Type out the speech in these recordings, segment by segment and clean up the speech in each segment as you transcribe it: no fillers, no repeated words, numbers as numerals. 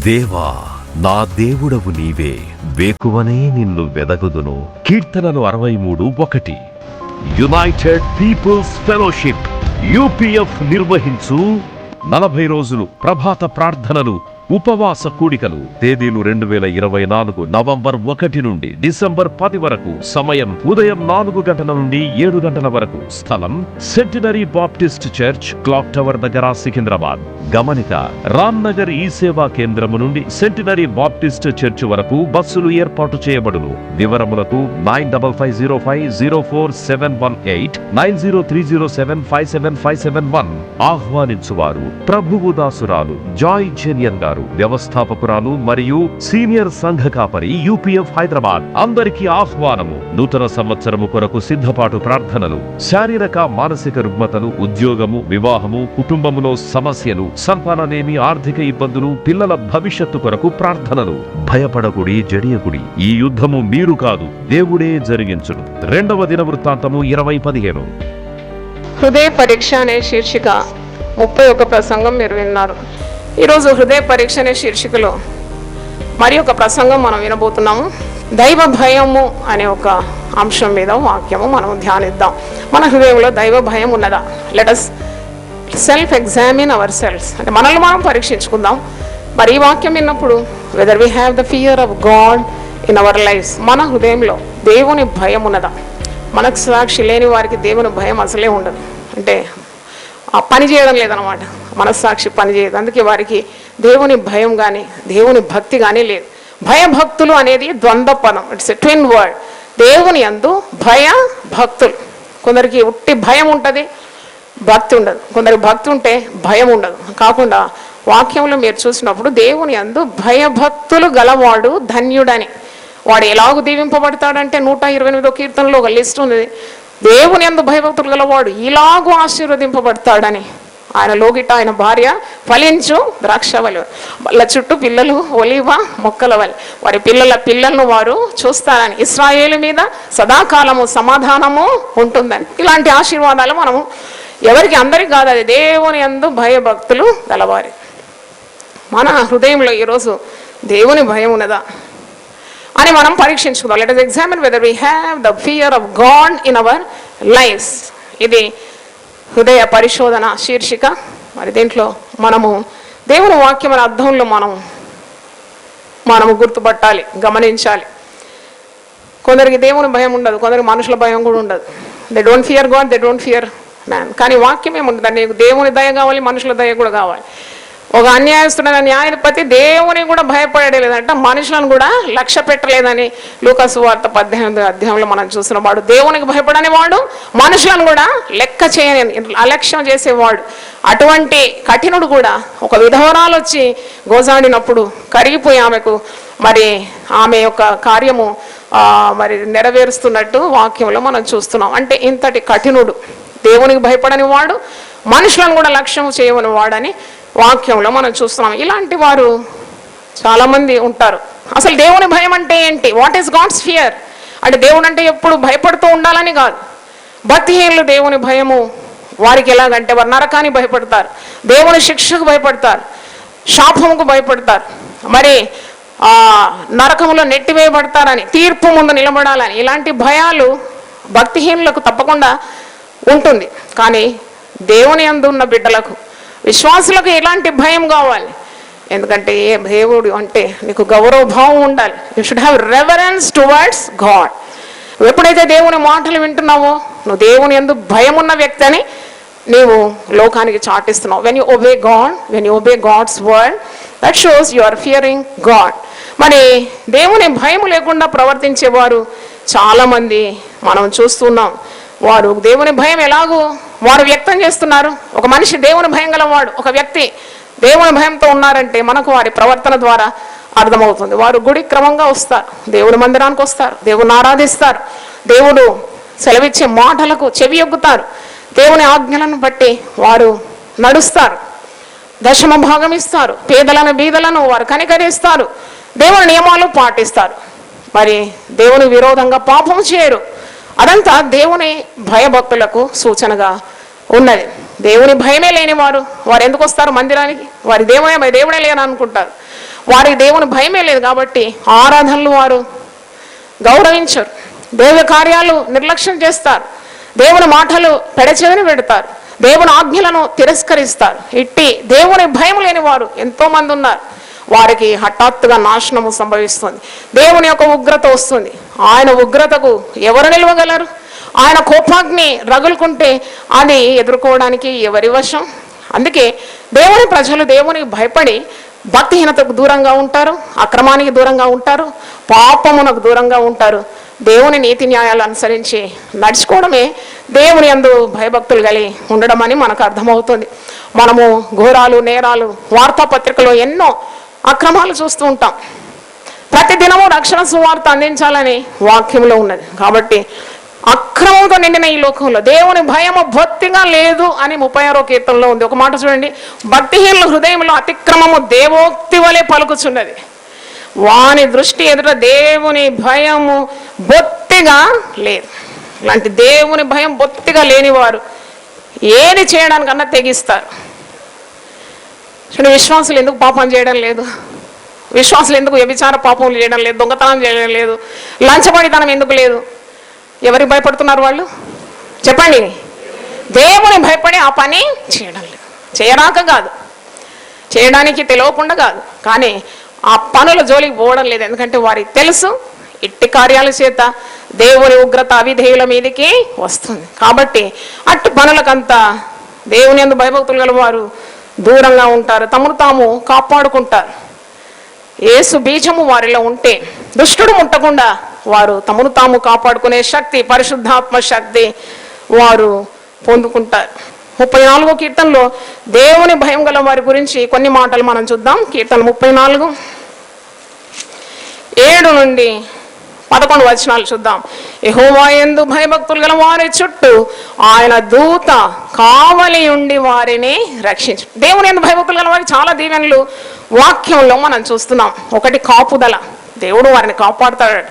దేవా, నా దేవుడవు నీవే, వేకువనే నిన్ను వెదకుదును. కీర్తనలు 63:1. యునైటెడ్ పీపుల్స్ ఫెలోషిప్ UPF నిర్వహించు 40 రోజులు ప్రభాత ప్రార్థనలు, ఉపవాస కూడికలు. తేదీలు 2024 నవంబర్ 1 నుండి డిసెంబర్ 10 వరకు. సమయం ఉదయం 4 గంటల నుండి 7 గంటల వరకు. స్థలం centenary Baptist church, clock tower దగ్గర, సికింద్రాబాద్. గమనిక: రామ్ నగర్ ఈ సేవా కేంద్రము నుండి సెంటినరీ బాప్టిస్ట్ చర్చ్ వరకు బస్సులు ఏర్పాటు చేయబడును. వివరములకు 9505047118 9030757571. ఆహ్వానించువారు ప్రభువు దాసురాలు జాయ్ జెనియన్ గారు, వ్యవస్థాపకురాలు మరియు సీనియర్ సంఘ కాపరి, UPF హైదరాబాద్. అందరికీ ఆహ్వానము. నూతన సంవత్సరము కొరకు సిద్ధపాటు ప్రార్థనలు, శారీరక మానసిక రుగ్మతలు, ఉద్యోగము, వివాహము, కుటుంబములో సమస్యలు, సంతాననేమి, ఆర్థిక ఇబ్బందులు, పిల్లల భవిష్యత్తు కొరకు ప్రార్థనలు. భయపడకుడి, జడియకుడి, ఈ యుద్ధము మీరు కాదు, దేవుడే జరిగించును. 2వ దినవృత్తాంతము 20:15. హృదయ పరీక్ష అనే శీర్షిక 31 ప్రసంగం మీరు విన్నారు. ఈరోజు హృదయ పరీక్ష అనే శీర్షికలో మరి ఒక ప్రసంగం మనం వినబోతున్నాము. దైవ భయము అనే ఒక అంశం మీద వాక్యము మనం ధ్యానిద్దాం. మన హృదయంలో దైవ భయం ఉన్నదా? Let us self examine our selves, అంటే మనల్ని మనం పరీక్షించుకుందాం. మరి ఈ వాక్యం విన్నప్పుడు whether we have the fear of God in our lives, మన హృదయంలో దేవుని భయం ఉన్నదా? మనకు సాక్షి లేని వారికి దేవుని భయం అసలే ఉండదు, అంటే పని చేయడం లేదనమాట. మనస్సాక్షి పని చేయదు, అందుకే వారికి దేవుని భయం కానీ దేవుని భక్తి కానీ లేదు. భయభక్తులు అనేది ద్వంద్వ పదం, ఇట్స్ ఎ ట్విన్ వర్డ్. దేవుని యందు భయ భక్తులు. కొందరికి ఉట్టి భయం ఉంటుంది, భక్తి ఉండదు. కొందరికి భక్తి ఉంటే భయం ఉండదు. కాకుండా వాక్యంలో మీరు చూసినప్పుడు దేవుని యందు భయభక్తులు గలవాడు ధన్యుడని. వాడు ఎలాగూ దీవింపబడతాడంటే 128వ కీర్తనలో ఒక లిస్ట్ ఉంది. దేవుని యందు భయభక్తులు గలవాడు ఇలాగూ ఆశీర్వదింపబడతాడని. ఆయన లోగిట ఆయన భార్య ఫలించు ద్రాక్షవలి, వాళ్ళ చుట్టూ పిల్లలు ఒలివ మొక్కల వలె, వారి పిల్లలను వారు చూస్తారని. ఇశ్రాయేలు మీద సదాకాలము సమాధానము ఉంటుందని. ఇలాంటి ఆశీర్వాదాలు మనము ఎవరికి, అందరికి కాదు, అది దేవుని యందు భయభక్తులు గలవారి. మన హృదయంలో ఈరోజు దేవుని భయం ఉన్నదా అని మనం పరీక్షించుకుందాం. Let us examine whether we have the fear of God in our lives. ఇది హృదయ పరిశోధన శీర్షిక. మరి దీంట్లో మనము దేవుని వాక్యం అనే అర్థంలో మనము గుర్తుపట్టాలి, గమనించాలి. కొందరికి దేవుని భయం ఉండదు, కొందరికి మనుషుల భయం కూడా ఉండదు. They don't fear God, they don't fear man. కానీ వాక్యం ఏముంటుంది? నీకు దేవుని దయ కావాలి, మనుషుల దయ కూడా కావాలి. ఒక అన్యాయస్తుడైన న్యాయాధిపతి దేవుని కూడా భయపడే లేదంట, మనుషులను కూడా లక్ష్య పెట్టలేదని లూకా సువార్త 18వ అధ్యాయంలో మనం చూసిన వాడు దేవునికి భయపడని వాడు, మనుషులను కూడా లెక్క చేయని అలక్ష్యం చేసేవాడు. అటువంటి కఠినుడు కూడా ఒక విధవరాలు వచ్చి గోజాడినప్పుడు కరిగిపోయి ఆమె యొక్క కార్యము మరి నెరవేరుస్తున్నట్టు వాక్యంలో మనం చూస్తున్నాం. అంటే ఇంతటి కఠినుడు, దేవునికి భయపడని వాడు, మనుషులను కూడా లక్ష్యం చేయని వాడని వాక్యంలో మనం చూస్తున్నాం. ఇలాంటి వారు చాలామంది ఉంటారు. అసలు దేవుని భయం అంటే ఏంటి? What is God's fear? అంటే దేవుడు అంటే ఎప్పుడు భయపడుతూ ఉండాలని కాదు. భక్తిహీనులు దేవుని భయము వారికి ఎలాగంటే వారు నరకానికి భయపడతారు, దేవుని శిక్షకు భయపడతారు, శాపముకు భయపడతారు, మరి నరకములో నెట్టివేయబడతారని, తీర్పు ముందు నిలబడాలని. ఇలాంటి భయాలు భక్తిహీనులకు తప్పకుండా ఉంటుంది. కానీ దేవుని యందు ఉన్న బిడ్డలకు, విశ్వాసులకు ఎలాంటి భయం కావాలి? ఎందుకంటే ఏ దేవుడు అంటే నీకు గౌరవభావం ఉండాలి. You should have reverence towards God. ఎప్పుడైతే దేవుని మాటలు వింటున్నావో నువ్వు దేవుని యందు భయం ఉన్న వ్యక్తి అని నీవు లోకానికి చాటిస్తున్నావు. When you obey God, when you obey God's word, that shows you are fearing God. మరి దేవుని భయం లేకుండా ప్రవర్తించేవారు చాలామంది మనం చూస్తున్నాం. వారు దేవుని భయం ఎలాగూ వారు వ్యక్తం చేస్తున్నారు. ఒక మనిషి దేవుని భయం గలవాడు, ఒక వ్యక్తి దేవుని భయంతో ఉన్నారంటే మనకు వారి ప్రవర్తన ద్వారా అర్థమవుతుంది. వారు గుడి క్రమంగా వస్తారు, దేవుని మందిరానికి వస్తారు, దేవుని ఆరాధిస్తారు, దేవుడు సెలవిచ్చే మాటలకు చెవి యొగ్గుతారు, దేవుని ఆజ్ఞలను బట్టి వారు నడుస్తారు, దశమ భాగం ఇస్తారు, పేదలను బీదలను వారు కనికరిస్తారు, దేవుని నియమాలు పాటిస్తారు. మరి దేవుని విరోధంగా పాపం చేయరు. అదంతా దేవుని భయభక్తులకు సూచనగా ఉన్నది. దేవుని భయమే లేని వారు ఎందుకు వస్తారు మందిరానికి? వారి దేవుడే లేని అనుకుంటారు. వారికి దేవుని భయమే లేదు కాబట్టి ఆరాధనలు వారు గౌరవించరు, దేవుని కార్యాలు నిర్లక్ష్యం చేస్తారు, దేవుని మాటలు పెడచెవిని పెడతారు, దేవుని ఆజ్ఞలను తిరస్కరిస్తారు. ఇట్టి దేవుని భయం లేని వారు ఎంతో మంది ఉన్నారు. వారికి హఠాత్తుగా నాశనము సంభవిస్తుంది, దేవుని యొక్క ఉగ్రత వస్తుంది. ఆయన ఉగ్రతకు ఎవరు నిలవగలరు? ఆయన కోపాగ్ని రగులుకుంటే అది ఎదుర్కోవడానికి ఎవరి వశం? అందుకే దేవుని ప్రజలు దేవునికి భయపడి భక్తిహీనతకు దూరంగా ఉంటారు, అక్రమానికి దూరంగా ఉంటారు, పాపమునకు దూరంగా ఉంటారు. దేవుని నీతి న్యాయాలు అనుసరించి నడుచుకోవడమే దేవుని యందు భయభక్తులు కలిగి ఉండడం అని మనకు అర్థమవుతుంది. మనము ఘోరాలు, నేరాలు, వార్తాపత్రికలో ఎన్నో అక్రమాలు చూస్తూ ఉంటాం. ప్రతిదినము రక్షణ సువార్త అందించాలని వాక్యంలో ఉన్నది. కాబట్టి అక్రమంతో నిండిన ఈ లోకంలో దేవుని భయము బొత్తిగా లేదు అని 36వ కీర్తనలో ఉంది. ఒక మాట చూడండి, భక్తిహీనుల హృదయంలో అతిక్రమము దేవోక్తి వలె పలుకుచున్నది. వాని దృష్టి ఎదుట దేవుని భయము బొత్తిగా లేదు. ఇలాంటి దేవుని భయం బొత్తిగా లేనివారు ఏది చేయడానికన్నా తెగిస్తారు. చూడండి, విశ్వాసులు ఎందుకు పాపం చేయడం లేదు? విశ్వాసులు ఎందుకు వ్యభిచార పాపం చేయడం లేదు? దొంగతనం చేయడం లేదు? లంచపడితనం ఎందుకు లేదు? ఎవరికి భయపడుతున్నారు వాళ్ళు? చెప్పండి. దేవుని భయపడి ఆ పని చేయడం లేదు. చేయరాక కాదు, చేయడానికి తెలియకుండా కాదు, కానీ ఆ పనుల జోలికి పోవడం లేదు. ఎందుకంటే వారికి తెలుసు ఇట్టి కార్యాల చేత దేవుని ఉగ్రత అవిధేయుల మీదకి వస్తుంది. కాబట్టి అట్టి పనులకంతా దేవుని యందు భయభక్తులు గల వారు దూరంగా ఉంటారు, తమను తాము కాపాడుకుంటారు. యేసు బీజము వారిలో ఉంటే దుష్టుడు ముట్టకుండా వారు తమను తాము కాపాడుకునే శక్తి, పరిశుద్ధాత్మ శక్తి వారు పొందుకుంటారు. 34వ కీర్తనలో దేవుని భయం గల వారి గురించి కొన్ని మాటలు మనం చూద్దాం. కీర్తన 34 7 నుండి 11 వచనాలు చూద్దాం. యెహోవా యందు భయభక్తులు గల వారి చుట్టూ ఆయన దూత కావలి ఉండి వారిని రక్షించు. దేవుని యందు భయభక్తులు గల వారికి చాలా దీవెనలు వాక్యంలో మనం చూస్తున్నాం. ఒకటి కాపుదల, దేవుడు వారిని కాపాడుతాడు.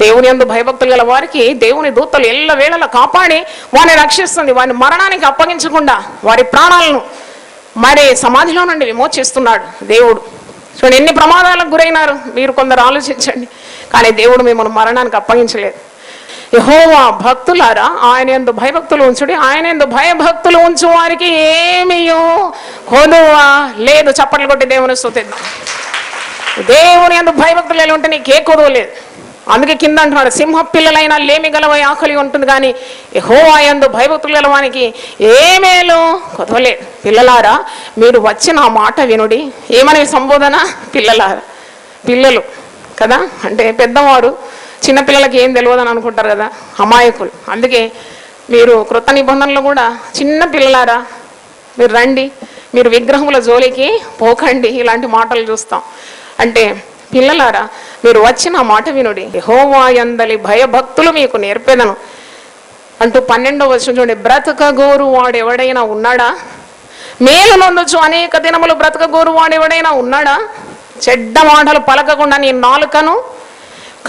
దేవుని యందు భయభక్తులు గల వారికి దేవుని దూతలు ఎల్లవేళలా కాపాడి వారిని రక్షిస్తుంది. వారిని మరణానికి అప్పగించకుండా వారి ప్రాణాలను మరి సమాధిలో నుండి విమోచిస్తున్నాడు దేవుడు. చూడండి, ఎన్ని ప్రమాదాలకు గురైనారు మీరు కొందరు ఆలోచించండి. కానీ దేవుడు మిమ్మల్ని మరణానికి అప్పగించలేదు. యెహోవా భక్తులారా ఆయన యందు భయభక్తులు ఉంచుడి, ఆయన యందు భయభక్తులు ఉంచు వారికి ఏమీయో కొదువా లేదు. చప్పట్లు కొట్టి దేవుని స్తుతిద్దాం. దేవుని యందు భయభక్తులు ఎలా ఉంటే నీకే కొదువ లేదు. అందుకే కింద అంటున్నాడు, సింహ పిల్లలైనా లేమి గలవై ఆకలి ఉంటుంది, కానీ యెహోవా యందు భయభక్తులు గలవానికి ఏమేలో కొదవలేదు. పిల్లలారా మీరు వచ్చిన ఆ మాట వినుడి. ఏమనే సంబోధన? పిల్లలారా, పిల్లలు కదా, అంటే పెద్దవారు చిన్నపిల్లలకి ఏం తెలియదని అనుకుంటారు కదా, అమాయకులు. అందుకే మీరు క్రొత్త నిబంధనలు కూడా చిన్న పిల్లలారా మీరు రండి, మీరు విగ్రహముల జోలికి పోకండి, ఇలాంటి మాటలు చూస్తాం. అంటే పిల్లలారా మీరు వచ్చిన మాట వినుడి, యెహోవా యందలి భయభక్తులు మీకు నేర్పెదను అంటూ 12వ వచనం చూడండి. బ్రతకగోరు వాడు ఎవడైనా ఉన్నాడా? మేలు నొందొచ్చు అనేక దినములు బ్రతకగోరు వాడు ఎవడైనా ఉన్నాడా? చెడ్డ మాటలు పలకకుండా నీ నాలుకను,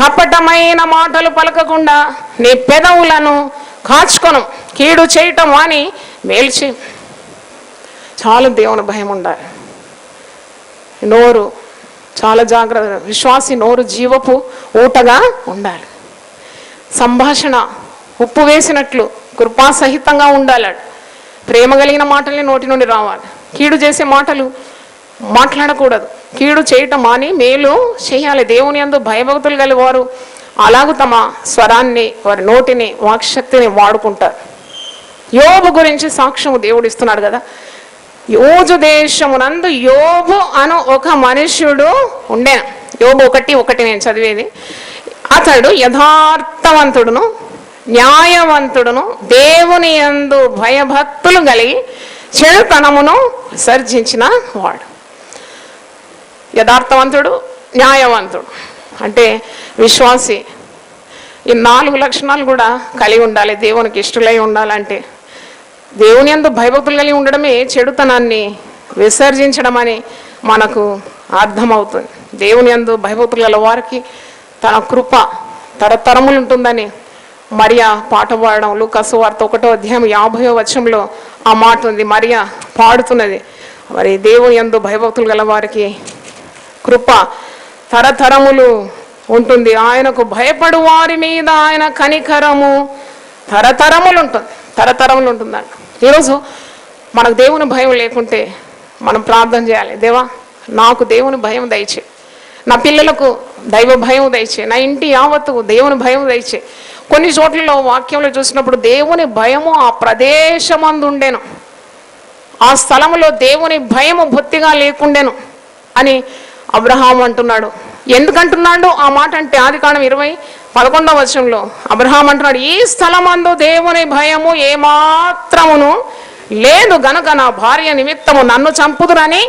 కపటమైన మాటలు పలకకుండా నీ పెదవులను కాచుకొను, కీడు చేయటం అని మేల్చి. చాలా దేవుని భయం ఉండాలి. నోరు చాలా జాగ్రత్త. విశ్వాసి నోరు జీవపు ఊటగా ఉండాలి. సంభాషణ ఉప్పు వేసినట్లు కృపాసహితంగా ఉండాలి. ప్రేమ కలిగిన మాటల్ని నోటి నుండి రావాలి. కీడు చేసే మాటలు మాట్లాడకూడదు. కీడు చేయటం మాని మేలు చేయాలి. దేవుని యందు భయభక్తులు గల వారు అలాగూ తమ స్వరాన్ని, వారి నోటిని, వాక్శక్తిని వాడుకుంటారు. యోబు గురించి సాక్ష్యము దేవుడు ఇస్తున్నాడు కదా. యోజు దేశమునందు యోబు అను ఒక మనుష్యుడు ఉండేను. యోబు 1:1 నేను చదివేది. అతడు యథార్థవంతుడును న్యాయవంతుడును దేవుని యందు భయభక్తులు కలిగి చెడుతనమును విసర్జించిన వాడు. యథార్థవంతుడు, న్యాయవంతుడు అంటే విశ్వాసి. ఈ 4 లక్షణాలు కూడా కలిగి ఉండాలి. దేవునికి ఇష్టలై ఉండాలంటే దేవుని యందు భయభక్తులు కలిగి ఉండడమే చెడుతనాన్ని విసర్జించడం అని మనకు అర్థమవుతుంది. దేవుని యందు భయభక్తులు గల వారికి తన కృప తరతరములు ఉంటుందని మరియా పాట పాడడం, లూకాసు వార్త 1వ అధ్యాయం 50వ వచనంలో ఆ మాట ఉంది. మరియా పాడుతున్నది. మరి దేవుని యందు భయభక్తులు గల వారికి కృప తరతరములు ఉంటుంది. ఆయనకు భయపడు వారి మీద ఆయన కనికరము తరతరములు ఉంటుంది, తరతరములు ఉంటుందంట. ఈరోజు మనకు దేవుని భయం లేకుంటే మనం ప్రార్థన చేయాలి, దేవా నాకు దేవుని భయం దయచే, నా పిల్లలకు దైవ భయం దయచే, నా ఇంటి యావత్తుకు దేవుని భయం దయచే. కొన్ని చోట్లలో వాక్యంలో చూసినప్పుడు దేవుని భయము ఆ ప్రదేశమందు ఉండెను, ఆ స్థలంలో దేవుని భయము బొత్తిగా లేకుండెను అని అబ్రహాము అంటున్నాడు. ఎందుకంటున్నాడు ఆ మాట అంటే ఆదికాండం 20:11 అబ్రహాం అంటున్నాడు, ఈ స్థలమందు దేవుని భయము ఏమాత్రమును లేదు గనుక నా భార్య నిమిత్తము నన్ను చంపుదురని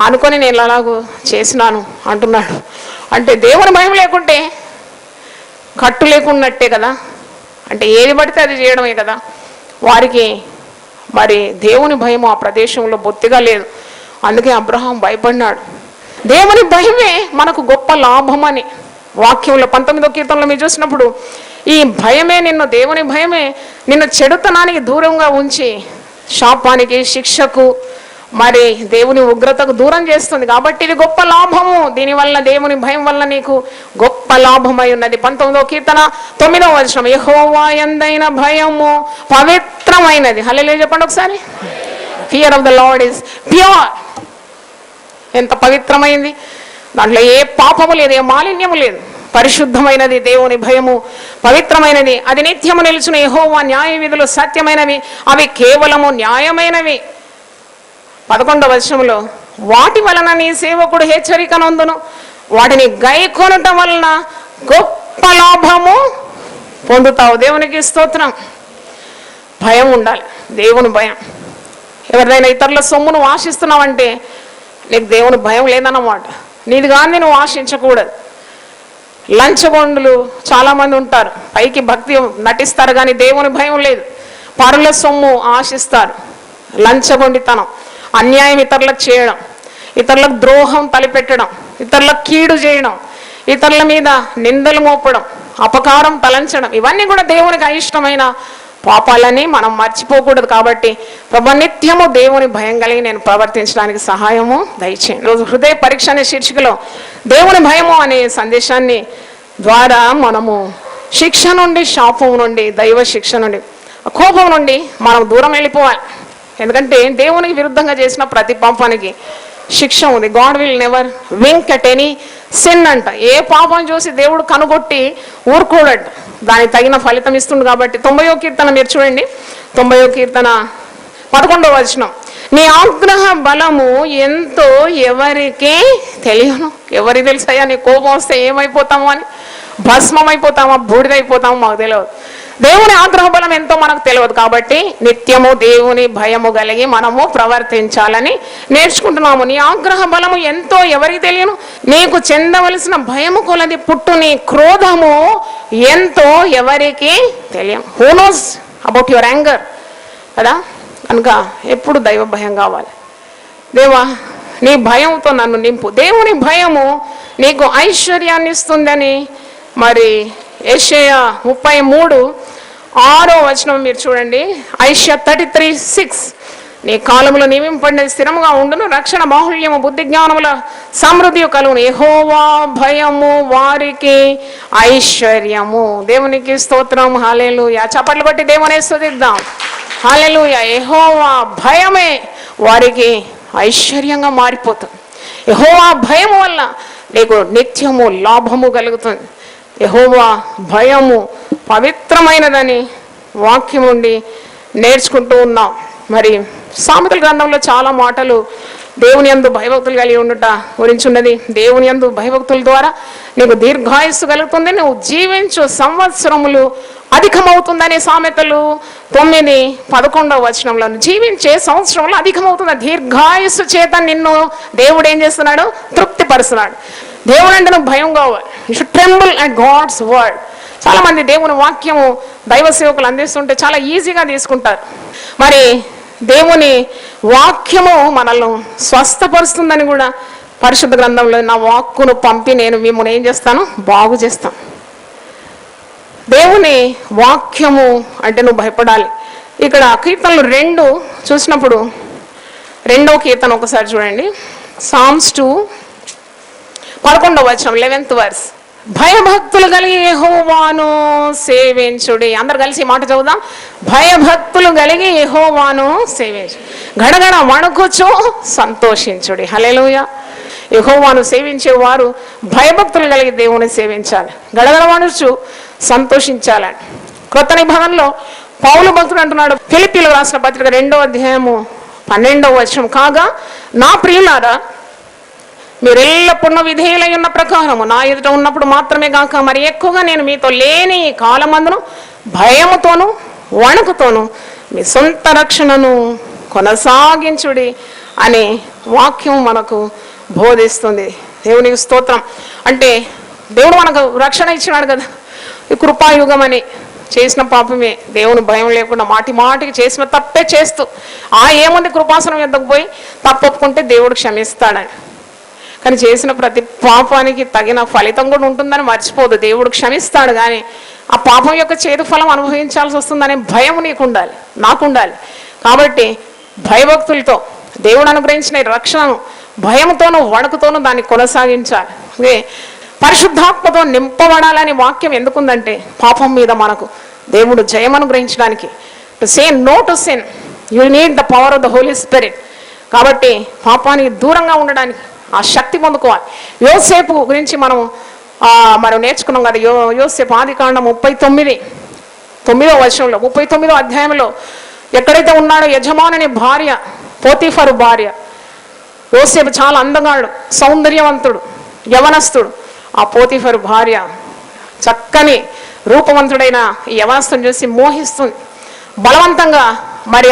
అనుకొని నేను అలాగూ చేసినాను అంటున్నాడు. అంటే దేవుని భయం లేకుంటే కట్టు లేకున్నట్టే కదా, అంటే ఏది పడితే అది చేయడమే కదా. వారికి మరి దేవుని భయం ఆ ప్రదేశంలో బొత్తిగా లేదు, అందుకే అబ్రహాం భయపడినాడు. దేవుని భయమే మనకు గొప్ప లాభమని వాక్యంలో 19వ కీర్తనలో మీరు చూసినప్పుడు, ఈ భయమే నిన్ను, దేవుని భయమే నిన్ను చెడుతనానికి దూరంగా ఉంచి శాపానికి శిక్షకు మరి దేవుని ఉగ్రతకు దూరం చేస్తుంది. కాబట్టి ఇది గొప్ప లాభము, దీనివల్ల దేవుని భయం వల్ల నీకు గొప్ప లాభమై ఉన్నది. 19వ కీర్తన 9వ వచనం, యెహోవా యందైన భయము పవిత్రమైనది. హల్లెలూయా చెప్పండి ఒకసారి. Fear of the lord is pure. ఎంత పవిత్రమైంది, దాంట్లో ఏ పాపము లేదు, ఏ మాలిన్యము లేదు, పరిశుద్ధమైనది దేవుని భయము, పవిత్రమైనది. అది నిత్యము నిలుచుని యెహోవా న్యాయ విధులు సత్యమైనవి, అవి కేవలము న్యాయమైనవి. 11వ వచనంలో, వాటి వలన నీ సేవకుడు హెచ్చరిక నొందును, వాటిని గైకొనుట వలన గొప్ప లాభము పొందుతావు. దేవునికి స్తోత్రం. భయం ఉండాలి, దేవుని భయం. ఎవరిదైనా ఇతరుల సొమ్మును ఆశిస్తున్నావంటే నీకు దేవుని భయం లేదన్నమాట. నీది కానీ నువ్వు ఆశించకూడదు. లంచగొండులు చాలామంది ఉంటారు, పైకి భక్తి నటిస్తారు కానీ దేవుని భయం లేదు. పరుల సొమ్ము ఆశిస్తారు, లంచగొండితనం, అన్యాయం ఇతరులకు చేయడం, ఇతరులకు ద్రోహం తలపెట్టడం, ఇతరులకు కీడు చేయడం, ఇతరుల మీద నిందలు మోపడం, అపకారం తలంచడం, ఇవన్నీ కూడా దేవునికి అయిష్టమైన పాపాలని మనం మర్చిపోకూడదు. కాబట్టి ప్రభు నిత్యము దేవుని భయం కలిగి నేను ప్రవర్తించడానికి సహాయము దయచేయండి. రోజు హృదయ పరీక్ష అనే శీర్షికలో దేవుని భయము అనే సందేశాన్ని ద్వారా మనము శిక్ష నుండి, శాపం నుండి, దైవ శిక్ష నుండి, కోపం నుండి మనం దూరం వెళ్ళిపోవాలి. ఎందుకంటే దేవునికి విరుద్ధంగా చేసిన ప్రతి పాపానికి శిక్ష ఉంది. God will never wink at any sin అంట. ఏ పాపం చూసి దేవుడు కనుగొట్టి ఊరుకోడట, దానికి తగిన ఫలితం ఇస్తుంది. కాబట్టి 90వ కీర్తన మీరు చూడండి, 90వ కీర్తన 11వ వచనం, నీ ఆగ్రహ బలము ఎంతో ఎవరికే తెలియను. ఎవరికి తెలుసయ్యా నీ కోపం వస్తే ఏమైపోతామో అని? భస్మం అయిపోతామా, బూడిదైపోతామో మాకు తెలియదు. దేవుని ఆగ్రహ బలం ఎంతో మనకు తెలియదు. కాబట్టి నిత్యము దేవుని భయము కలిగి మనము ప్రవర్తించాలని నేర్చుకుంటున్నాము. నీ ఆగ్రహ బలము ఎంతో ఎవరికి తెలియను, నీకు చెందవలసిన భయము కొలది పుట్టు నీ క్రోధము ఎంతో ఎవరికి తెలియను. Who knows about your anger కదా. కనుక ఎప్పుడు దైవ భయం కావాలి. దేవా నీ భయంతో నన్ను నింపు. దేవుని భయము నీకు ఐశ్వర్యాన్ని ఇస్తుందని మరి యెషయా 33:6వ వచనం మీరు చూడండి. ఐషియా 33:6, నీ కాలములో నియమింపడినది స్థిరముగా ఉండును, రక్షణ బాహుళ్యము బుద్ధి జ్ఞానముల సమృద్ధి కలుగును, యెహోవా భయము వారికి ఐశ్వర్యము. దేవునికి స్తోత్రం. హల్లెలూయా. చప్పట్లు కొట్టి దేవుని స్తుతిద్దాం. హల్లెలూయా. యెహోవా భయమే వారికి ఐశ్వర్యంగా మారిపోతుంది. యెహోవా భయం వల్ల నీకు నిత్యము లాభము కలుగుతుంది. యెహోవా భయము పవిత్రమైనదని వాక్యం నుండి నేర్చుకుంటూ ఉన్నాం. మరి సామెతల గ్రంథంలో చాలా మాటలు దేవుని యందు భయభక్తులు కలిగి ఉండుట గురించి ఉన్నది. దేవుని యందు భయభక్తుల ద్వారా నీకు దీర్ఘాయుస్సు కలుగుతుంది, నువ్వు జీవించు సంవత్సరములు అధికమవుతుందని సామెతలు 9:11వ వచనంలో, జీవించే సంవత్సరంలో అధికమవుతుంది. దీర్ఘాయుస్సు చేత నిన్ను దేవుడు ఏం చేస్తున్నాడు? తృప్తిపరుస్తున్నాడు. దేవుడు అంటే నువ్వు భయం కావాలి. You should tremble at God's word. చాలా మంది దేవుని వాక్యము దైవ సేవకులు అందిస్తుంటే చాలా ఈజీగా తీసుకుంటారు. మరి దేవుని వాక్యము మనల్ని స్వస్థపరుస్తుందని కూడా పరిశుద్ధ గ్రంథంలో, నా వాక్కును పంపి నేను మిమ్మల్ని ఏం చేస్తాను? బాగు చేస్తాను. దేవుని వాక్యము అంటే నువ్వు భయపడాలి. ఇక్కడ కీర్తనలు 2 చూసినప్పుడు 2వ కీర్తన ఒకసారి చూడండి. Psalms 2 11వ వచనం 11th verse. భయభక్తులు కలిగి యెహోవాను సేవించుడి. అందరు కలిసి మాట చదువుదాం. భయభక్తులు కలిగి యెహోవాను సేవించు, గడగడ వణుకుచు సంతోషించుడి. హల్లెలూయా. యెహోవాను సేవించేవారు భయభక్తులు కలిగి దేవుని సేవించాలి, గడగడ వణుచు సంతోషించాలని. క్రొత్త నిబంధనలో పౌలు భక్తుడు అంటున్నాడు, ఫిలిప్పీయులకు రాసిన పత్రిక 2వ అధ్యాయము 12వ వచనం, కాగా నా ప్రియులారా, మీరు ఎల్లప్పుడూ విధేయులై ఉన్న ప్రకారము నా ఎదుట ఉన్నప్పుడు మాత్రమే కాక మరి ఎక్కువగా నేను మీతో లేని ఈ కాలమందును భయముతోను వణుకుతోను మీ సొంత రక్షణను కొనసాగించుడి అనే వాక్యం మనకు బోధిస్తుంది. దేవునికి స్తోత్రం. అంటే దేవుడు మనకు రక్షణ ఇచ్చినాడు కదా. ఈ కృపాయుగం అని చేసిన పాపమే, దేవుని భయం లేకుండా మాటి మాటికి చేసిన తప్పే చేస్తూ ఏముంది కృపాసనం ఎద్దకు పోయి తప్పొప్పుకుంటే దేవుడు క్షమిస్తాడని. కానీ చేసిన ప్రతి పాపానికి తగిన ఫలితం కూడా ఉంటుందని మర్చిపోదు. దేవుడు క్షమిస్తాడు, కానీ ఆ పాపం యొక్క చేదు ఫలం అనుభవించాల్సి వస్తుందనే భయం నీకు ఉండాలి, నాకు ఉండాలి. కాబట్టి భయభక్తులతో దేవుడు అనుగ్రహించిన రక్షణను భయంతోనూ వణుకుతోనూ దాన్ని కొనసాగించాలి. పరిశుద్ధాత్మతో నింపబడాలని వాక్యం ఎందుకుందంటే పాపం మీద మనకు దేవుడు జయం అనుగ్రహించడానికి. To say no to sin you need the power of the holy spirit. కాబట్టి పాపానికి దూరంగా ఉండడానికి ఆ శక్తి పొందుకోవాలి. యోసేపు గురించి మనం నేర్చుకున్నాం కదా. యోసేపు ఆదికాండం 39వ వచనంలో 39వ అధ్యాయంలో ఎక్కడైతే ఉన్నాడో యజమానుని భార్య పోతీఫరు భార్య. యోసేపు చాలా అందగాడు, సౌందర్యవంతుడు, యవనస్తుడు. ఆ పోతీఫరు భార్య చక్కని రూపవంతుడైన ఈ యవనస్తుని చూసి మోహిస్తుంది, బలవంతంగా మరి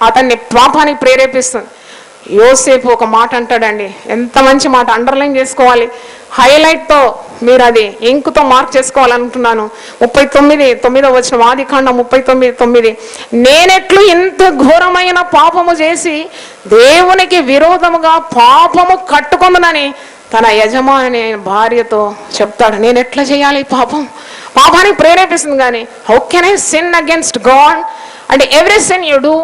అతన్ని పాపానికి ప్రేరేపిస్తుంది. యోసేపు ఒక మాట అంటాడండి, ఎంత మంచి మాట, అండర్లైన్ చేసుకోవాలి, హైలైట్తో మీరు అది ఇంకుతో మార్క్ చేసుకోవాలనుకుంటున్నాను. 39వ వచనం ఆదికాండం 39:9, నేనెట్లు ఇంత ఘోరమైన పాపము చేసి దేవునికి విరోధముగా పాపము కట్టుకుందునని తన యజమాని భార్యతో చెప్తాడు. నేను ఎట్లా చేయాలి పాపానికి ప్రేరేపిస్తుంది. కానీ how can I sin against God? అంటే every sin you do,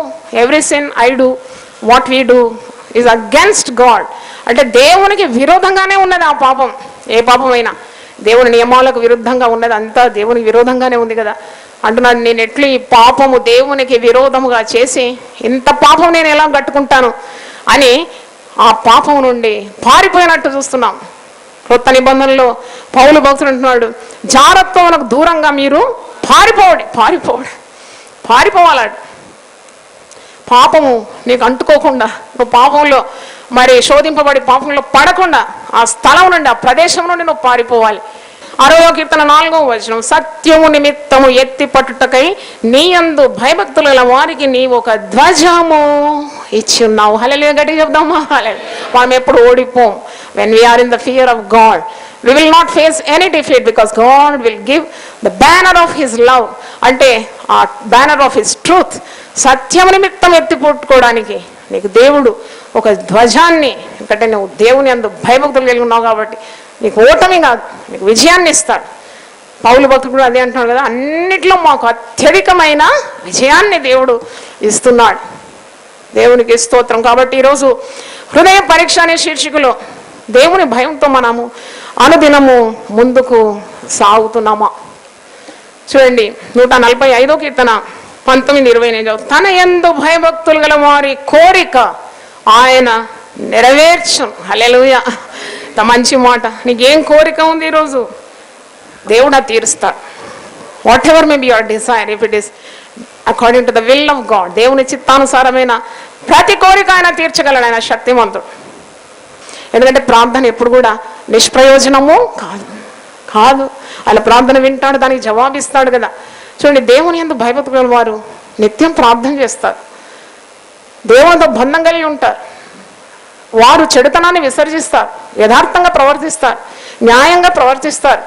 every sin I do, what we do is against God. అంటే దేవునికి విరోధంగానే ఉన్నది ఆ పాపం. ఏ పాపమైనా దేవుని నియమాలకు విరుద్ధంగా ఉన్నది, అంతా దేవునికి విరోధంగానే ఉంది కదా. అంటున్నాడు, నేను ఎట్లు ఈ పాపము దేవునికి విరోధముగా చేసి ఇంత పాపం నేను ఎలా కట్టుకుంటాను అని ఆ పాపం నుండి పారిపోయినట్టు చూస్తున్నాం. కొత్త నిబంధనలో పౌలు భక్తుడు అంటున్నాడు, జాగ్రత్తకు దూరంగా మీరు పారిపోవాలట. పాపము నీకు అంటుకోకుండా, నువ్వు పాపంలో మరి శోధింపబడి పాపంలో పడకుండా ఆ స్థలం నుండి, ఆ ప్రదేశం నుండి నువ్వు పారిపోవాలి. 6వ కీర్తన 4వ వచనం, సత్యము నిమిత్తము ఎత్తి పట్టుటకై నీ యందు భయభక్తుల వారికి నీవు ఒక ధ్వజము ఇచ్చి ఉన్నావు. హల్లెలూయా, గట్టిగా చెప్దామా? హల్లెలూయా. మనం ఎప్పుడు ఓడిపోం. When we are in the fear of God we will not face any defeat because God will give the banner of his love, అంటే ఆ బ్యానర్ ఆఫ్ హిస్ ట్రూత్. సత్యం నిమిత్తం ఎత్తి పట్టుకోవడానికి నీకు దేవుడు ఒక ధ్వజాన్ని, ఎందుకంటే నువ్వు దేవుని అందు భయభక్తులు కలిగి ఉన్నావు కాబట్టి నీకు ఓటమి కాదు, నీకు విజయాన్ని ఇస్తాడు. పౌలు భక్తుడు కూడా అదే అంటున్నాడు కదా, అన్నిట్లో మాకు అత్యధికమైన విజయాన్ని దేవుడు ఇస్తున్నాడు. దేవునికి స్తోత్రం. కాబట్టి ఈరోజు హృదయ పరీక్ష అనే శీర్షికలో దేవుని భయంతో మనము అనుదినము ముందుకు సాగుతున్నామా? చూడండి, 145వ కీర్తన 19-20 నేను చదువు. తన యందు భయభక్తులు గల వారి కోరిక ఆయన నెరవేర్చును. హల్లెలూయా, మంచి మాట. నీకేం కోరిక ఉంది ఈరోజు, దేవుడు అది తీరుస్తాడు. What ever may be your desire, if it is according to the will of God, దేవుని చిత్తానుసారమైన ప్రతి కోరిక ఆయన తీర్చగలడు. ఆయన శక్తిమంతుడు. ఎందుకంటే ప్రార్థన ఎప్పుడు కూడా నిష్ప్రయోజనము కాదు. ఆయన ప్రార్థన వింటాడు, దానికి జవాబిస్తాడు కదా. చూడండి, దేవుని యందు భయభక్తులు వారు నిత్యం ప్రార్థన చేస్తారు, దేవునితో బంధం కలిగి ఉంటారు. వారు చెడుతనాన్ని విసర్జిస్తారు, యథార్థంగా ప్రవర్తిస్తారు, న్యాయంగా ప్రవర్తిస్తారు.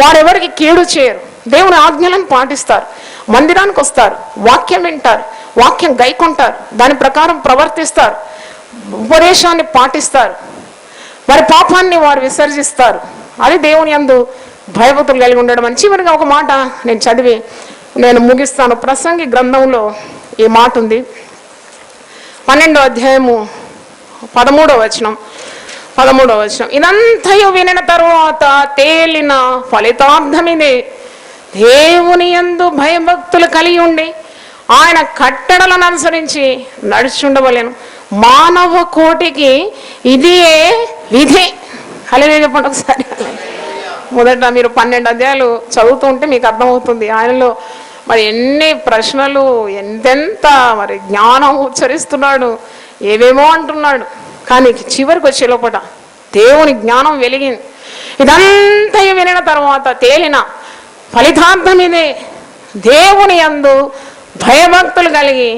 వారెవరికి కీడు చేయరు, దేవుని ఆజ్ఞలను పాటిస్తారు, మందిరానికి వస్తారు, వాక్యం వింటారు, వాక్యం గైకొంటారు, దాని ప్రకారం ప్రవర్తిస్తారు, ఉపదేశాన్ని పాటిస్తారు, వారి పాపాన్ని వారు విసర్జిస్తారు. అది దేవుని యందు భయభక్తులు కలిగి ఉండడం అని. చివరిగా ఒక మాట నేను చదివి నేను ముగిస్తాను. ప్రసంగి గ్రంథంలో ఈ మాట ఉంది, 12వ అధ్యాయము 13వ వచనం. 13వ వచనం, ఇదంతయు వినిన తరువాత తేలిన ఫలితార్థమిదే, దేవుని యందు భయభక్తులు కలిగి ఉండి ఆయన కట్టడలను అనుసరించి నడుచుండవలెను. మానవ కోటికి ఇదే విధి. హల్లెలూయా చెప్పండి ఒకసారి. మొదట మీరు 12 అధ్యాయాలు చదువుతూ ఉంటే మీకు అర్థమవుతుంది ఆయనలో మరి ఎన్ని ప్రశ్నలు, ఎంతెంత మరి జ్ఞానం ఉచ్చరిస్తున్నాడు, ఏవేమో అంటున్నాడు. కానీ చివరికి వచ్చే లోపల దేవుని జ్ఞానం వెలిగింది. ఇదంతా వినిన తర్వాత తేలిన ఫలితార్థం ఇదే, దేవుని యందు భయభక్తులు కలిగి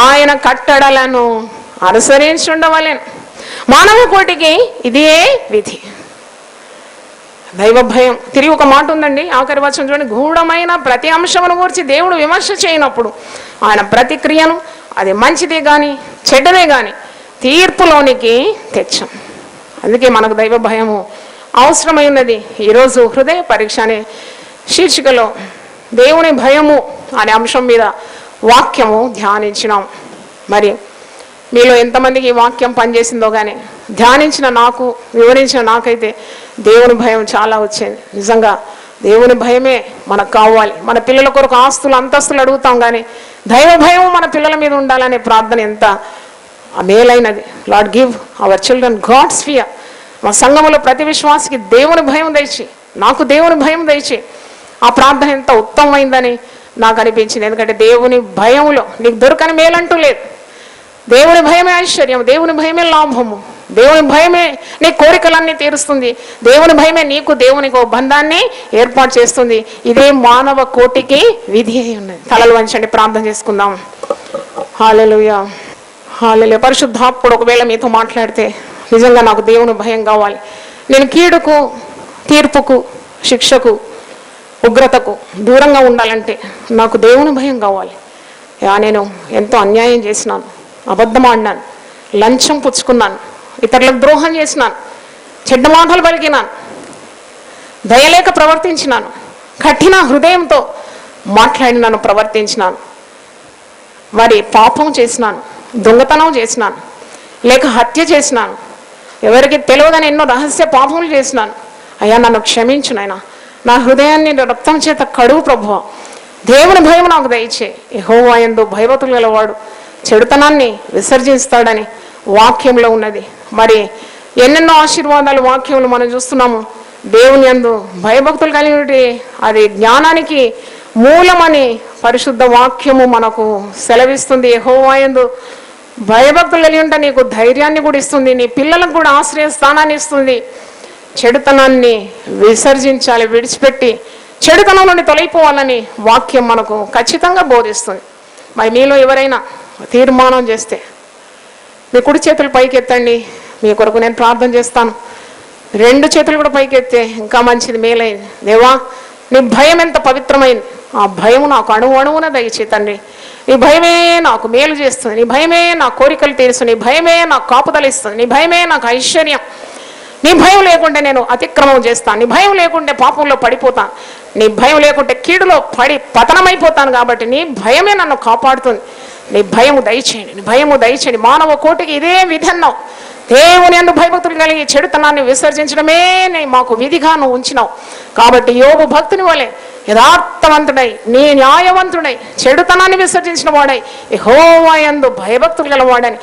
ఆయన కట్టడలను అనుసరించుండవలెను. మానవ కోటికి ఇదే విధి, దైవ భయం. తిరిగి ఒక మాట ఉందండి, ఆఖరి వచనం చూడండి, గూఢమైన ప్రతి అంశమును గురించి దేవుడు విమర్శ చేయనప్పుడు ఆయన ప్రతిక్రియను, అది మంచిదే కానీ చెడ్డదే కానీ తీర్పులోనికి తెచ్చాం. అందుకే మనకు దైవ భయము అవసరమై ఉన్నది. ఈరోజు హృదయ పరీక్ష అనే శీర్షికలో దేవుని భయము అనే అంశం మీద వాక్యము ధ్యానించినాం. మరి మీలో ఎంతమందికి ఈ వాక్యం పనిచేసిందో కానీ ధ్యానించిన నాకు, వివరించిన నాకైతే దేవుని భయం చాలా వచ్చింది. నిజంగా దేవుని భయమే మనకు కావాలి. మన పిల్లల కొరకు ఆస్తులు అంతస్తులు అడుగుతాం కానీ దైవ భయం మన పిల్లల మీద ఉండాలనే ప్రార్థన ఎంత మేలైనది. Lord give our children God's fear. మా సంఘములో ప్రతి విశ్వాసికి దేవుని భయం దయచి, నాకు దేవుని భయం దయచి. ఆ ప్రార్థన ఎంత ఉత్తమమైందని నాకు అనిపించింది. ఎందుకంటే దేవుని భయంలో నీకు దొరకని మేలంటూ లేదు. దేవుని భయమే ఐశ్వర్యం, దేవుని భయమే లాభము, దేవుని భయమే నీ కోరికలన్నీ తీరుస్తుంది, దేవుని భయమే నీకు దేవునికి ఒక బంధాన్ని ఏర్పాటు చేస్తుంది. ఇదే మానవ కోటికి విధి అయి ఉన్నది. తలలు వంచండి, ప్రార్థన చేసుకుందాం. హల్లెలూయా, హల్లెలూయా. పరిశుద్ధాత్ముడు ఒకవేళ మీతో మాట్లాడితే నిజంగా నాకు దేవుని భయం కావాలి, నేను కీడుకు, తీర్పుకు, శిక్షకు, ఉగ్రతకు దూరంగా ఉండాలంటే నాకు దేవుని భయం కావాలి. నేను ఎంతో అన్యాయం చేసినాను, అబద్ధం ఆడినాను, లంచం పుచ్చుకున్నాను, ఇతరులకు ద్రోహం చేసినాను, చెడ్డ మాటలు పలికినాను, దయలేక ప్రవర్తించినాను, కఠిన హృదయంతో మాట్లాడినాను, ప్రవర్తించినాను, మరి పాపం చేసినాను, దొంగతనం చేసినాను, లేక హత్య చేసినాను, ఎవరికి తెలియదని ఎన్నో రహస్య పాపములు చేసినాను. అయ్యా నన్ను క్షమించు నాయనా, నా హృదయాన్ని రక్తం చేత కడుగు ప్రభువా. దేవుని భయం నాకు దయచే. యెహోవా యందు భయభక్తులు గలవాడు చెడుతనాన్ని విసర్జిస్తాడని వాక్యంలో ఉన్నది. మరి ఎన్నెన్నో ఆశీర్వాదాలు వాక్యములు మనం చూస్తున్నాము. దేవుని యందు భయభక్తులు కలిగి అది జ్ఞానానికి మూలమని పరిశుద్ధ వాక్యము మనకు సెలవిస్తుంది. యెహోవా యందు భయభక్తులు కలిగి ఉంటే నీకు ధైర్యాన్ని కూడా ఇస్తుంది, నీ పిల్లలకు కూడా ఆశ్రయ స్థానాన్ని ఇస్తుంది. చెడుతనాన్ని విసర్జించాలి, విడిచిపెట్టి చెడుతనం నుండి తొలగిపోవాలని వాక్యం మనకు ఖచ్చితంగా బోధిస్తుంది. మరి మీలో ఎవరైనా తీర్మానం చేస్తే మీ కుడి చేతులు పైకెత్తండి, మీ కొరకు నేను ప్రార్థన చేస్తాను. 2 చేతులు కూడా పైకెత్తే ఇంకా మంచిది, మేలైంది. దేవా నీ భయం ఎంత పవిత్రమైంది, ఆ భయం నాకు అణువున దయచే తండ్రి. నీ భయమే నాకు మేలు చేస్తుంది, నీ భయమే నా కోరికలు తీరుస్తుంది, నీ భయమే నాకు కాపుదల ఇస్తుంది, నీ భయమే నాకు ఐశ్వర్యం. నీ భయం లేకుంటే నేను అతిక్రమం చేస్తాను, నీ భయం లేకుంటే పాపంలో పడిపోతాను, నీ భయం లేకుంటే కీడులో పడి పతనమైపోతాను. కాబట్టి నీ భయమే నన్ను కాపాడుతుంది. నీ భయము దయచేయండి, నీ భయము దయచేయండి. మానవ కోటికి ఇదే విధన్నావు. దేవుని యందు భయభక్తులు కలిగి చెడుతనాన్ని విసర్జించడమే మాకు విధిగా నువ్వు ఉంచినావు. కాబట్టి యోబు భక్తుని వలె యథార్థవంతుడై, నీ న్యాయవంతుడై, చెడుతనాన్ని విసర్జించిన వాడై, యెహోవా యందు భయభక్తులు గలవాడని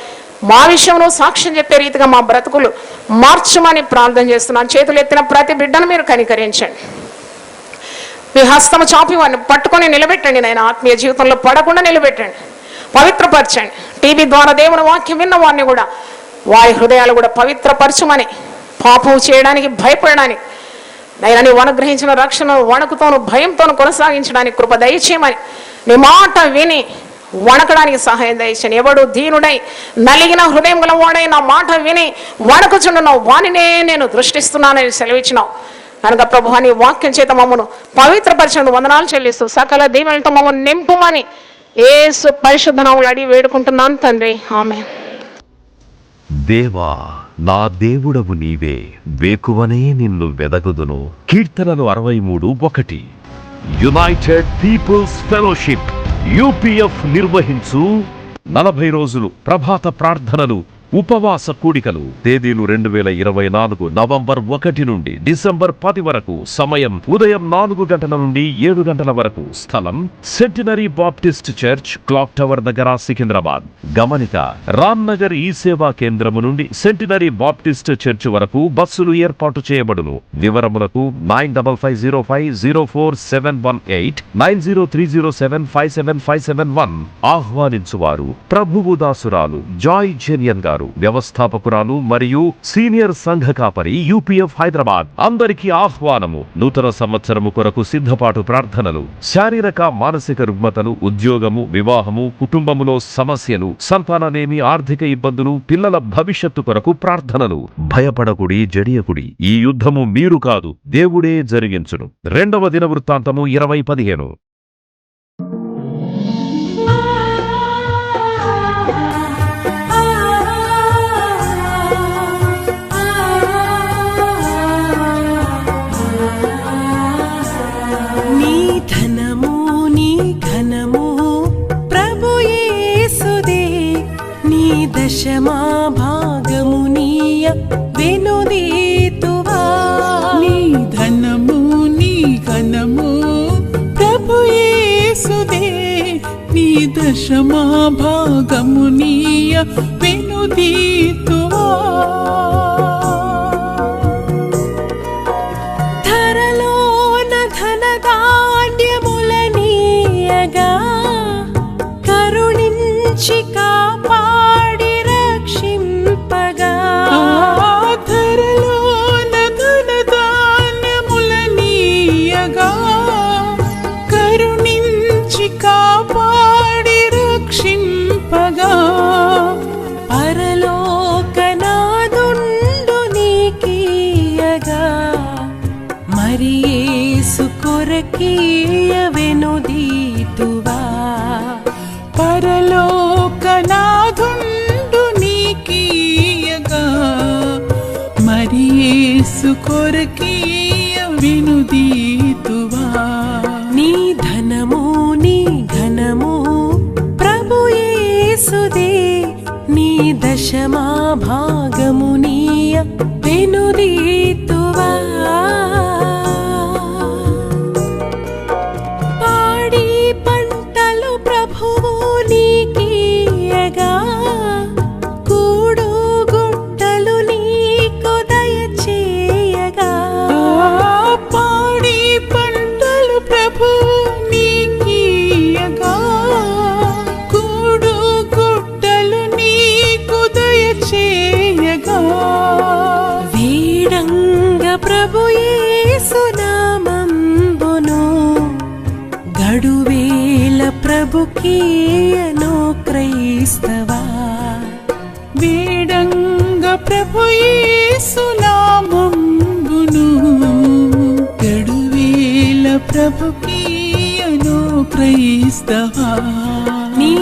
మా విషయంలో సాక్ష్యం చెప్పే రీతిగా మా బ్రతుకులు మార్చమని ప్రార్థన చేస్తున్నాను. చేతులు ఎత్తిన ప్రతి బిడ్డను మీరు కనికరించండి. మీ హస్తము చాపి వారిని పట్టుకొని నిలబెట్టండి. నేను ఆత్మీయ జీవితంలో పడకుండా నిలబెట్టండి, పవిత్రపరచండి. టీవీ ద్వారా దేవుని వాక్యం విన్న వారిని కూడా వారి హృదయాలు కూడా పవిత్రపరచమని, పాపం చేయడానికి భయపడడానికి నైనా నీవు అనుగ్రహించిన రక్షణ వణుకుతోను భయంతోను కొనసాగించడానికి కృప దయచేయమని, నీ మాట విని వణకడానికి సహాయం దయచేయండి. ఎవడు దీనుడై నలిగిన హృదయం గల వాడై నా మాట విని వణకుచుండున్నావు వానినే నేను దృష్టిస్తున్నానని సెలవిచ్చినావు కనుక ప్రభువా నీ వాక్యం చేత మమ్మను పవిత్రపరచండి. వందనాలు చెల్లిస్తూ సకల దీవెనలతో మమ్మల్ని నింపుమని యేసు పరిశుద్ధ నామములో అడిగి వేడుకుంటున్నాను తండ్రి, ఆమేన్. దేవా నా దేవుడవు నీవే, వేకువనే నిన్ను వెదకుదును. కీర్తనలు 63:1. యునైటెడ్ పీపుల్స్ ఫెలోషిప్ UPF నిర్వహించు 40 రోజులు ప్రభాత ప్రార్థనలు ఉపవాస కూడికలు తేదీలు 2024 నవంబర్ 1 నుండి డిసెంబర్ 10 వరకు. సమయం ఉదయం 4 గంటల నుండి 7 గంటల వరకు. స్థలం centenary Baptist church, clock tower దగ్గర, సికింద్రాబాద్. గమనిక: రామ్ నగర్ ఈ సేవా కేంద్రము నుండి సెంటినరీ బాప్టిస్ట్ చర్చ్ వరకు బస్సులు ఏర్పాటు చేయబడును. వివరములకు 9505044718 9030757571. ఆహ్వానించువారు ప్రభువు దాసురాలు జాయ్ జెనియన్ గారు, వ్యవస్థాపకురాలు మరియు సీనియర్ సంఘ కాపరి, UPF హైదరాబాద్. అందరికీ ఆహ్వానము. నూతన సంవత్సరము కొరకు సిద్ధపాటు ప్రార్థనలు. శారీరక మానసిక రుగ్మతలు, ఉద్యోగము, వివాహము, కుటుంబములో సమస్యలు, సంతాననేమి, ఆర్థిక ఇబ్బందులు, పిల్లల భవిష్యత్తు కొరకు ప్రార్థనలు. భయపడకుడి, జడియకుడి. ఈ యుద్ధము మీరు కాదు, దేవుడే జరిగించును. 2వ దినవృత్తాంతము 20:15. దశమా భాగమునీయ వెనుదీతువా. నీ ధనము నీ ఘనము ప్రభు యేసుదే, నీ దశమా భాగమునీయ వెనుదీతువా. ధరలోన ధనధాన్యములనీయగా కరుణించి కాపాడి రక్షింపగా. ధరలోన ధనధాన్యములనీయగా కరుణించి కాపాడి రక్షింపగా. పరలోకనాదుండు నీకీయగా మరి యేసు కొరకీయ వెనుదీతువా. పరలోకనాథుండు నీకీయగా మరి యేసు కొరకీయ వెనుదీతువా. నీ ధనము నీ ఘనము ప్రభు యేసుదే, నీ దశమా భాగమునీయ వెనుదీతువా. పాడి పంటలు ప్రభువు నీకీయగా కూడు గుట్టలు నీకు దయచేయగా. పాడి పంటలు ప్రభువు నీకీయగా కూడు గుట్టలు నీకు దయచేయగా. వీడంగ ప్రభు యేసు నామంబును గడువేల ప్రభుకీయను క్రైస్తవా. వేడంగ ప్రభు యేసు నామంబును గడువేల ప్రభుకీయను క్రైస్తవా.